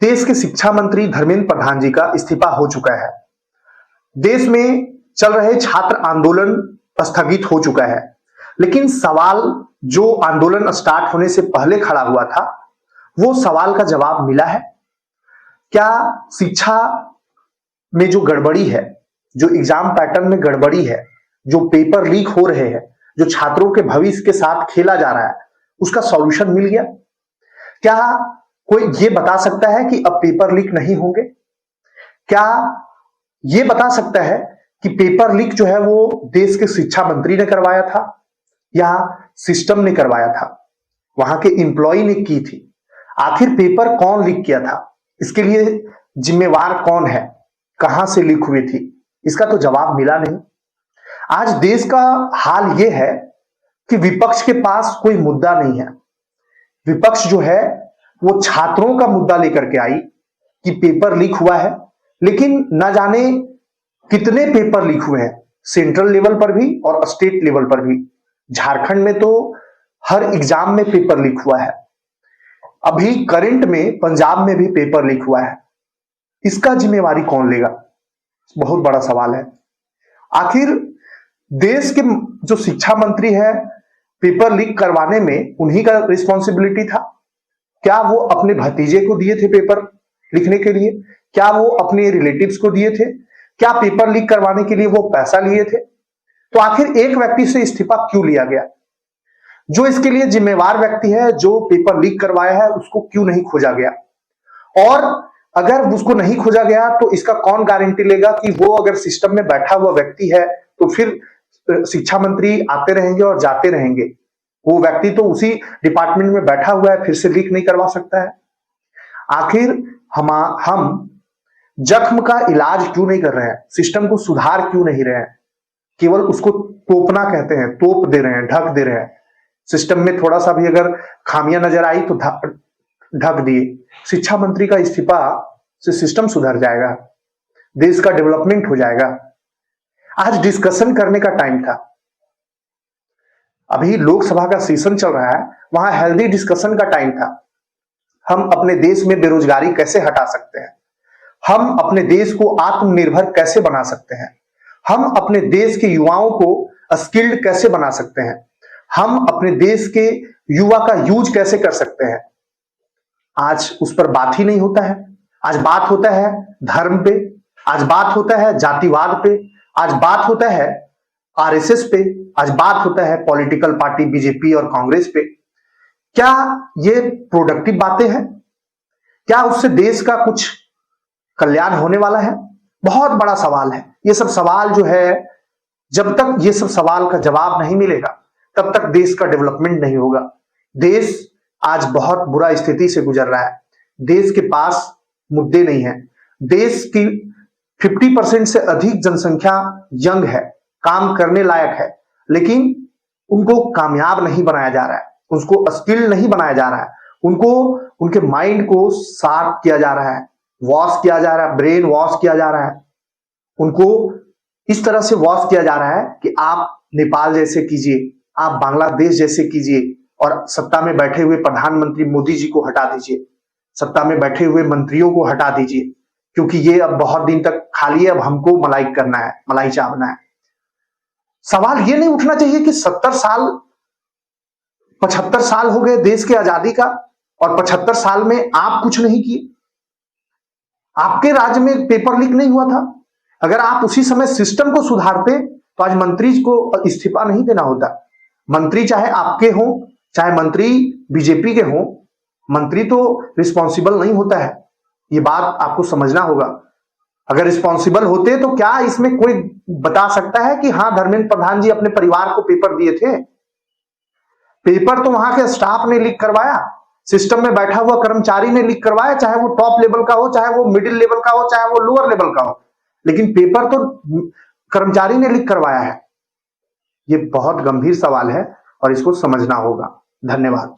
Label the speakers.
Speaker 1: देश के शिक्षा मंत्री धर्मेंद्र प्रधान जी का इस्तीफा हो चुका है। देश में चल रहे छात्र आंदोलन स्थगित हो चुका है, लेकिन सवाल जो आंदोलन स्टार्ट होने से पहले खड़ा हुआ था, वो सवाल का जवाब मिला है। क्या शिक्षा में जो गड़बड़ी है, जो एग्जाम पैटर्न में गड़बड़ी है, जो पेपर लीक हो रहे हैं, जो छात्रों के भविष्य के साथ खेला जा रहा है, उसका सॉल्यूशन मिल गया? क्या कोई ये बता सकता है कि अब पेपर लीक नहीं होंगे? क्या ये बता सकता है कि पेपर लीक जो है वो देश के शिक्षा मंत्री ने करवाया था या सिस्टम ने करवाया था, वहां के एम्प्लॉय ने की थी? आखिर पेपर कौन लीक किया था, इसके लिए जिम्मेवार कौन है, कहां से लीक हुई थी, इसका तो जवाब मिला नहीं। आज देश का हाल यह है कि विपक्ष के पास कोई मुद्दा नहीं है। विपक्ष जो है वो छात्रों का मुद्दा लेकर के आई कि पेपर लीक हुआ है, लेकिन न जाने कितने पेपर लीक हुए हैं, सेंट्रल लेवल पर भी और स्टेट लेवल पर भी। झारखंड में तो हर एग्जाम में पेपर लीक हुआ है। अभी करंट में पंजाब में भी पेपर लीक हुआ है। इसका जिम्मेवारी कौन लेगा? बहुत बड़ा सवाल है। आखिर देश के जो शिक्षा मंत्री है, पेपर लीक करवाने में उन्हीं का रिस्पॉन्सिबिलिटी था। क्या वो अपने भतीजे को दिए थे पेपर लिखने के लिए? क्या वो अपने रिलेटिव्स को दिए थे? क्या पेपर लीक करवाने के लिए वो पैसा लिए थे? तो आखिर एक व्यक्ति से इस्तीफा क्यों लिया गया? जो इसके लिए जिम्मेवार व्यक्ति है, जो पेपर लीक करवाया है, उसको क्यों नहीं खोजा गया? और अगर उसको नहीं खोजा गया तो इसका कौन गारंटी लेगा कि वो अगर सिस्टम में बैठा हुआ व्यक्ति है तो फिर शिक्षा मंत्री आते रहेंगे और जाते रहेंगे? वो व्यक्ति तो उसी डिपार्टमेंट में बैठा हुआ है, फिर से लीक नहीं करवा सकता है। आखिर हम जख्म का इलाज क्यों नहीं कर रहे हैं? सिस्टम को सुधार क्यों नहीं रहे हैं? केवल उसको तोपना कहते हैं, तोप दे रहे हैं, ढक दे रहे हैं। सिस्टम में थोड़ा सा भी अगर खामियां नजर आई तो ढक दिए। शिक्षा मंत्री का इस्तीफा से सिस्टम सुधर जाएगा, देश का डेवलपमेंट हो जाएगा? आज डिस्कशन करने का टाइम था। अभी लोकसभा का सेशन चल रहा है, वहां हेल्दी डिस्कशन का टाइम था। हम अपने देश में बेरोजगारी कैसे हटा सकते हैं? हम अपने देश को आत्मनिर्भर कैसे बना सकते हैं? हम अपने देश के युवाओं को स्किल्ड कैसे बना सकते हैं? हम अपने देश के युवा का यूज कैसे कर सकते हैं? आज उस पर बात ही नहीं होता है। आज बात होता है धर्म पे, आज बात होता है जातिवाद पे, आज बात होता है आरएसएस पे, आज बात होता है पॉलिटिकल पार्टी बीजेपी और कांग्रेस पे। क्या ये प्रोडक्टिव बातें हैं? क्या उससे देश का कुछ कल्याण होने वाला है? बहुत बड़ा सवाल है। ये सब सवाल जो है, जब तक ये सब सवाल का जवाब नहीं मिलेगा तब तक देश का डेवलपमेंट नहीं होगा। देश आज बहुत बुरा स्थिति से गुजर रहा है। देश के पास मुद्दे नहीं है। देश की 50% से अधिक जनसंख्या यंग है, काम करने लायक है, लेकिन उनको कामयाब नहीं बनाया जा रहा है, उसको स्किल नहीं बनाया जा रहा है, उनको उनके माइंड को शार्प किया जा रहा है, वॉश किया जा रहा है, ब्रेन वॉश किया जा रहा है। उनको इस तरह से वॉश किया जा रहा है कि आप नेपाल जैसे कीजिए, आप बांग्लादेश जैसे कीजिए और सत्ता में बैठे हुए प्रधानमंत्री मोदी जी को हटा दीजिए, सत्ता में बैठे हुए मंत्रियों को हटा दीजिए, क्योंकि ये अब बहुत दिन तक खाली है, अब हमको मलाई करना है, मलाई चावना है। सवाल ये नहीं उठना चाहिए कि 70 साल 75 साल हो गए देश के आजादी का और 75 साल में आप कुछ नहीं किए। आपके राज्य में पेपर लीक नहीं हुआ था। अगर आप उसी समय सिस्टम को सुधारते तो आज मंत्री को इस्तीफा नहीं देना होता। मंत्री चाहे आपके हो, चाहे मंत्री बीजेपी के हो, मंत्री तो रिस्पॉन्सिबल नहीं होता है। ये बात आपको समझना होगा। अगर रिस्पॉन्सिबल होते तो क्या इसमें कोई बता सकता है कि हाँ धर्मेंद्र प्रधान जी अपने परिवार को पेपर दिए थे? पेपर तो वहां के स्टाफ ने लीक करवाया, सिस्टम में बैठा हुआ कर्मचारी ने लीक करवाया, चाहे वो टॉप लेवल का हो, चाहे वो मिडिल लेवल का हो, चाहे वो लोअर लेवल का हो, लेकिन पेपर तो कर्मचारी ने लीक करवाया है। ये बहुत गंभीर सवाल है और इसको समझना होगा। धन्यवाद।